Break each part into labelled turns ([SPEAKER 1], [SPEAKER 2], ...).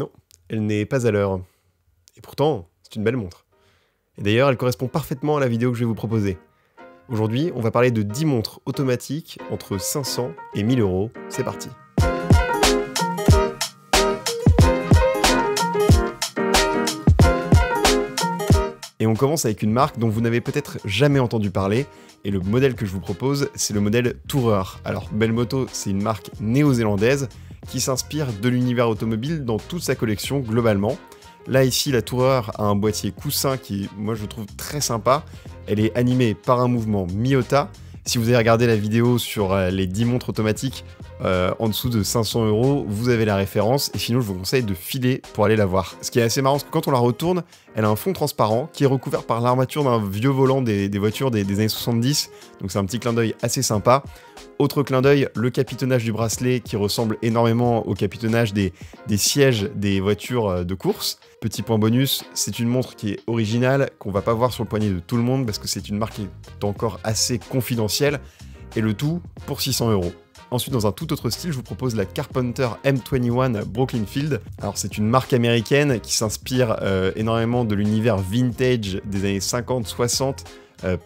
[SPEAKER 1] Non, elle n'est pas à l'heure. Et pourtant, c'est une belle montre. Et d'ailleurs, elle correspond parfaitement à la vidéo que je vais vous proposer. Aujourd'hui, on va parler de 10 montres automatiques entre 500 et 1000 euros. C'est parti. Et on commence avec une marque dont vous n'avez peut-être jamais entendu parler, et le modèle que je vous propose, c'est le modèle Tourer. Alors, Bellmoto, c'est une marque néo-zélandaise qui s'inspire de l'univers automobile dans toute sa collection globalement. Là, ici, la Tourer a un boîtier coussin qui, moi, je trouve très sympa. Elle est animée par un mouvement Miyota. Si vous avez regardé la vidéo sur les 10 montres automatiques en dessous de 500 euros, vous avez la référence. Et sinon, je vous conseille de filer pour aller la voir. Ce qui est assez marrant, c'est que quand on la retourne, elle a un fond transparent qui est recouvert par l'armature d'un vieux volant des voitures des années 70. Donc c'est un petit clin d'œil assez sympa. Autre clin d'œil, le capitonnage du bracelet qui ressemble énormément au capitonnage des sièges des voitures de course. Petit point bonus, c'est une montre qui est originale, qu'on va pas voir sur le poignet de tout le monde parce que c'est une marque qui est encore assez confidentielle. Et le tout pour 600 euros. Ensuite, dans un tout autre style, je vous propose la Carpenter M21 Brooklyn Field. Alors, c'est une marque américaine qui s'inspire énormément de l'univers vintage des années 50-60,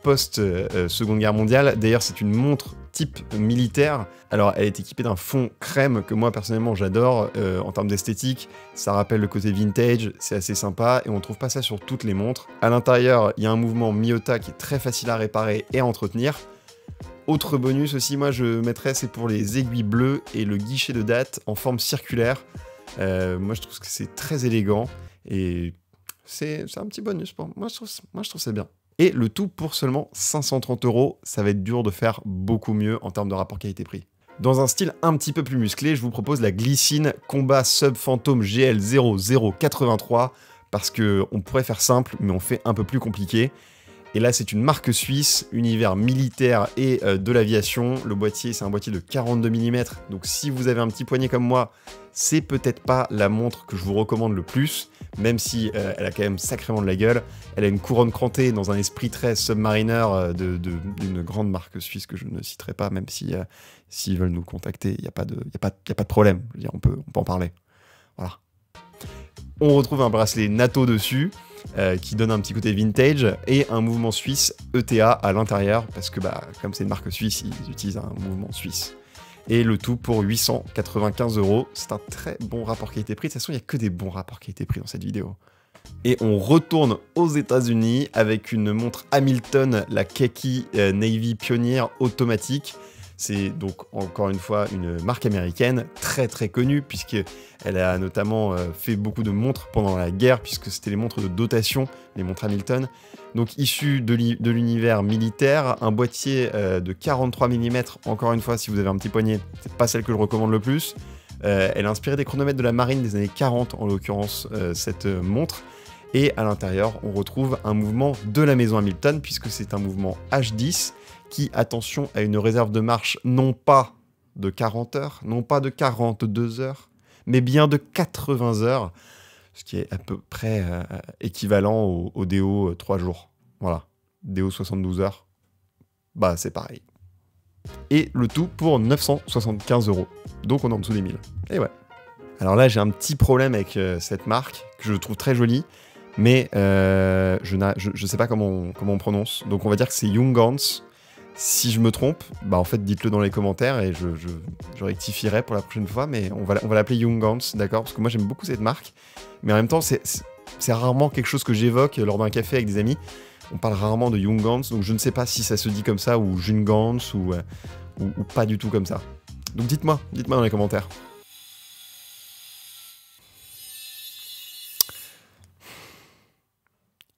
[SPEAKER 1] post-Seconde Guerre mondiale. D'ailleurs, c'est une montre type militaire. Alors, elle est équipée d'un fond crème que moi, personnellement, j'adore. En termes d'esthétique, ça rappelle le côté vintage, c'est assez sympa, et on ne trouve pas ça sur toutes les montres. À l'intérieur, il y a un mouvement Miyota qui est très facile à réparer et à entretenir. Autre bonus aussi, moi je mettrais, c'est pour les aiguilles bleues et le guichet de date en forme circulaire. Moi je trouve que c'est très élégant et c'est un petit bonus pour moi. Moi je trouve ça bien. Et le tout pour seulement 530 euros, ça va être dur de faire beaucoup mieux en termes de rapport qualité-prix. Dans un style un petit peu plus musclé, je vous propose la Glycine Combat Sub Phantom GL 0083 parce qu'on pourrait faire simple, mais on fait un peu plus compliqué. Et là, c'est une marque suisse, univers militaire et de l'aviation. Le boîtier, c'est un boîtier de 42 mm. Donc si vous avez un petit poignet comme moi, c'est peut-être pas la montre que je vous recommande le plus, même si elle a quand même sacrément de la gueule. Elle a une couronne crantée dans un esprit très Submariner d'une grande marque suisse que je ne citerai pas, même si s'ils veulent nous contacter, il n'y a pas de problème. Je veux dire, on peut en parler. Voilà. On retrouve un bracelet NATO dessus, qui donne un petit côté vintage, et un mouvement suisse ETA à l'intérieur, parce que comme c'est une marque suisse, ils utilisent un mouvement suisse. Et le tout pour 895 euros. C'est un très bon rapport qualité-prix. De toute façon, il n'y a que des bons rapports qualité-prix dans cette vidéo. Et on retourne aux États-Unis avec une montre Hamilton, la Keiki Navy Pioneer automatique. C'est donc encore une fois une marque américaine très très connue puisqu'elle a notamment fait beaucoup de montres pendant la guerre puisque c'était les montres de dotation, les montres Hamilton. Donc issues de l'univers militaire, un boîtier de 43 mm, encore une fois si vous avez un petit poignet, c'est pas celle que je recommande le plus. Elle a inspiré des chronomètres de la marine des années 40 en l'occurrence cette montre. Et à l'intérieur on retrouve un mouvement de la maison Hamilton puisque c'est un mouvement H10 qui, attention, a une réserve de marche non pas de 40 heures, non pas de 42 heures, mais bien de 80 heures, ce qui est à peu près équivalent au Deo 3 jours. Voilà, Deo 72 heures, c'est pareil. Et le tout pour 975 euros, donc on est en dessous des 1000. Et ouais. Alors là, j'ai un petit problème avec cette marque, que je trouve très jolie, mais je sais pas comment on prononce, donc on va dire que c'est Junghans. Si je me trompe, en fait, dites-le dans les commentaires et je rectifierai pour la prochaine fois, mais on va l'appeler Junghans, d'accord? Parce que moi, j'aime beaucoup cette marque, mais en même temps, c'est rarement quelque chose que j'évoque lors d'un café avec des amis. On parle rarement de Junghans, donc je ne sais pas si ça se dit comme ça, ou Junghans, ou pas du tout comme ça. Donc dites-moi dans les commentaires.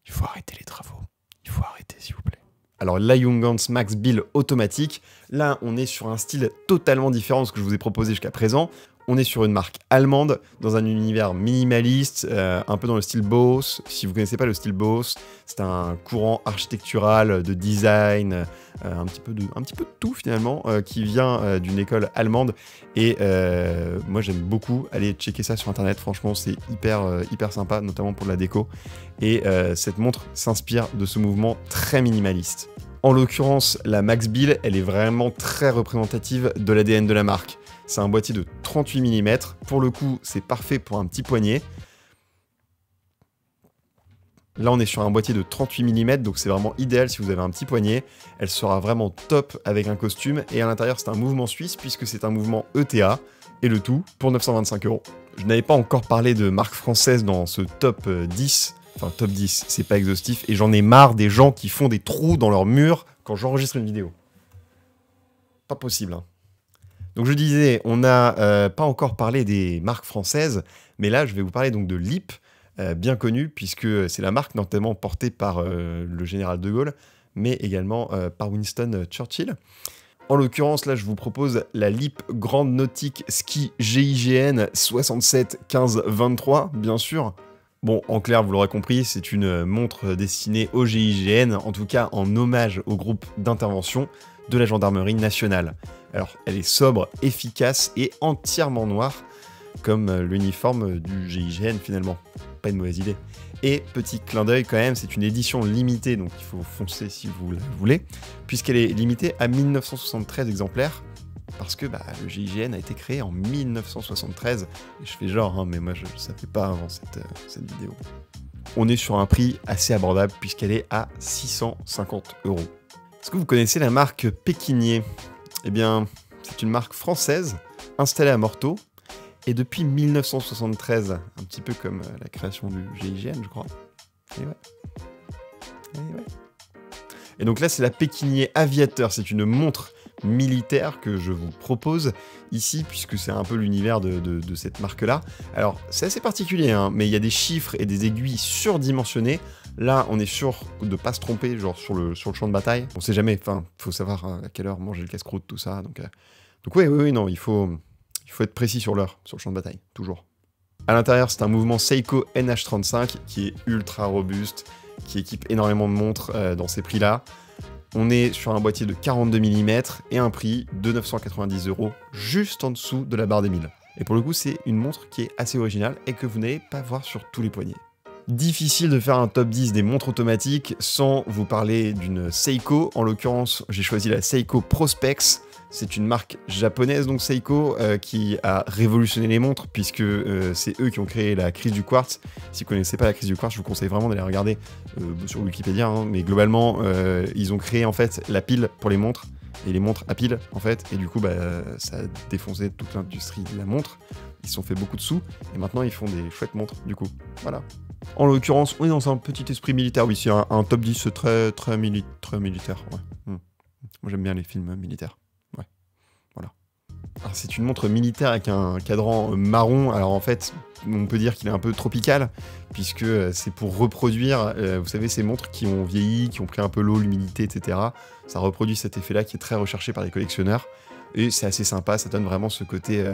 [SPEAKER 1] Il faut arrêter les travaux. Il faut arrêter, s'il vous plaît. Alors la Junghans Max Bill automatique, là on est sur un style totalement différent de ce que je vous ai proposé jusqu'à présent. On est sur une marque allemande, dans un univers minimaliste, un peu dans le style Bauhaus. Si vous ne connaissez pas le style Bauhaus, c'est un courant architectural de design, un petit peu de tout finalement, qui vient d'une école allemande. Et moi j'aime beaucoup aller checker ça sur internet, franchement c'est hyper sympa, notamment pour de la déco. Et cette montre s'inspire de ce mouvement très minimaliste. En l'occurrence, la Max Bill, elle est vraiment très représentative de l'ADN de la marque. C'est un boîtier de 38 mm. Pour le coup, c'est parfait pour un petit poignet. Là, on est sur un boîtier de 38 mm, donc c'est vraiment idéal si vous avez un petit poignet. Elle sera vraiment top avec un costume. Et à l'intérieur, c'est un mouvement suisse, puisque c'est un mouvement ETA. Et le tout pour 925 €. Je n'avais pas encore parlé de marques françaises dans ce top 10. Enfin, top 10, c'est pas exhaustif. Et j'en ai marre des gens qui font des trous dans leur mur quand j'enregistre une vidéo. Pas possible, hein. Donc je disais, on n'a pas encore parlé des marques françaises. Mais là, je vais vous parler donc de LEAP. Bien connu, puisque c'est la marque notamment portée par le général de Gaulle, mais également par Winston Churchill. En l'occurrence, là, je vous propose la LEAP Grande Nautique Ski GIGN 67 15 23, bien sûr. Bon, en clair, vous l'aurez compris, c'est une montre destinée au GIGN, en tout cas en hommage au groupe d'intervention de la gendarmerie nationale. Alors, elle est sobre, efficace et entièrement noire, comme l'uniforme du GIGN finalement. Pas une mauvaise idée. Et petit clin d'œil quand même, c'est une édition limitée, donc il faut foncer si vous la voulez, puisqu'elle est limitée à 1973 exemplaires, parce que le GIGN a été créé en 1973, et je fais genre, hein, mais moi je ne savais pas avant cette vidéo. On est sur un prix assez abordable, puisqu'elle est à 650 €. Est-ce que vous connaissez la marque Pékinier? Eh bien, c'est une marque française, installée à Morteau, et depuis 1973, un petit peu comme la création du GIGN, je crois. Et ouais. Et donc là, c'est la Pékinier Aviateur. C'est une montre militaire que je vous propose ici, puisque c'est un peu l'univers de cette marque-là. Alors, c'est assez particulier, hein, mais il y a des chiffres et des aiguilles surdimensionnées. Là, on est sûr de ne pas se tromper, genre sur le champ de bataille. On sait jamais, enfin, il faut savoir à quelle heure manger le casse-croûte, tout ça. Donc oui, non, il faut être précis sur l'heure, sur le champ de bataille, toujours. À l'intérieur, c'est un mouvement Seiko NH35 qui est ultra robuste, qui équipe énormément de montres dans ces prix-là. On est sur un boîtier de 42 mm et un prix de 990 €, juste en dessous de la barre des 1000. Et pour le coup, c'est une montre qui est assez originale et que vous n'allez pas voir sur tous les poignets. Difficile de faire un top 10 des montres automatiques sans vous parler d'une Seiko. En l'occurrence, j'ai choisi la Seiko Prospex. C'est une marque japonaise, donc Seiko, qui a révolutionné les montres, puisque c'est eux qui ont créé la crise du quartz. Si vous ne connaissez pas la crise du quartz, je vous conseille vraiment d'aller regarder sur Wikipédia, hein, mais globalement, ils ont créé en fait la pile pour les montres, et les montres à pile, en fait, et du coup, ça a défoncé toute l'industrie de la montre. Ils se sont fait beaucoup de sous, et maintenant, ils font des chouettes montres, du coup. Voilà. En l'occurrence, on est dans un petit esprit militaire, oui, c'est un top 10 très militaire, ouais. Moi, j'aime bien les films militaires. C'est une montre militaire avec un cadran marron. Alors en fait, on peut dire qu'il est un peu tropical, puisque c'est pour reproduire, vous savez, ces montres qui ont vieilli, qui ont pris un peu l'eau, l'humidité, etc. Ça reproduit cet effet-là qui est très recherché par les collectionneurs. Et c'est assez sympa, ça donne vraiment ce côté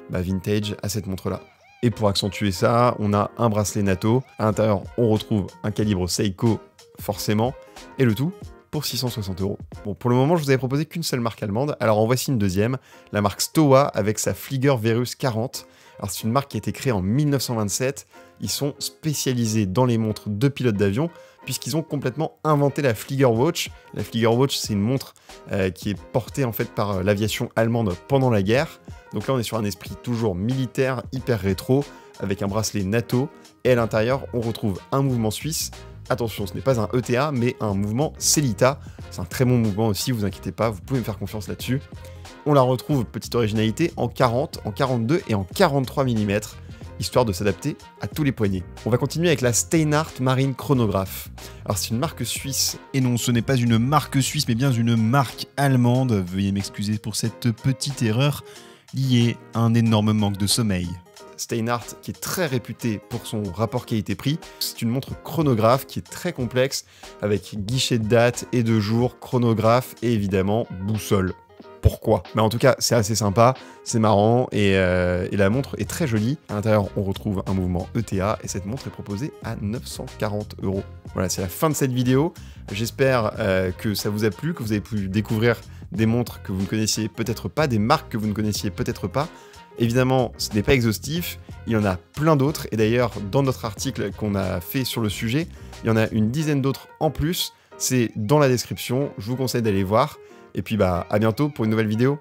[SPEAKER 1] vintage à cette montre-là. Et pour accentuer ça, on a un bracelet NATO. À l'intérieur, on retrouve un calibre Seiko, forcément, et le tout pour 660 €. Bon, pour le moment, je vous avais proposé qu'une seule marque allemande, alors en voici une deuxième, la marque Stowa avec sa Flieger Verus 40. Alors c'est une marque qui a été créée en 1927, ils sont spécialisés dans les montres de pilotes d'avion, puisqu'ils ont complètement inventé la Flieger Watch. La Flieger Watch, c'est une montre qui est portée en fait par l'aviation allemande pendant la guerre. Donc là, on est sur un esprit toujours militaire, hyper rétro, avec un bracelet NATO, et à l'intérieur, on retrouve un mouvement suisse. Attention, ce n'est pas un ETA, mais un mouvement Celita. C'est un très bon mouvement aussi, vous inquiétez pas, vous pouvez me faire confiance là-dessus. On la retrouve, petite originalité, en 40, en 42 et en 43 mm, histoire de s'adapter à tous les poignets. On va continuer avec la Steinhardt Marine Chronograph. Alors c'est une marque suisse. Et non, ce n'est pas une marque suisse, mais bien une marque allemande. Veuillez m'excuser pour cette petite erreur liée à un énorme manque de sommeil. Steinhardt, qui est très réputé pour son rapport qualité-prix. C'est une montre chronographe qui est très complexe, avec guichet de date et de jour, chronographe et évidemment boussole. Pourquoi? Mais en tout cas, c'est assez sympa, c'est marrant et la montre est très jolie. À l'intérieur, on retrouve un mouvement ETA et cette montre est proposée à 940 €. Voilà, c'est la fin de cette vidéo. J'espère que ça vous a plu, que vous avez pu découvrir des montres que vous ne connaissiez peut-être pas, des marques que vous ne connaissiez peut-être pas. Évidemment, ce n'est pas exhaustif, il y en a plein d'autres, et d'ailleurs, dans notre article qu'on a fait sur le sujet, il y en a une dizaine d'autres en plus, c'est dans la description, je vous conseille d'aller voir, et puis à bientôt pour une nouvelle vidéo.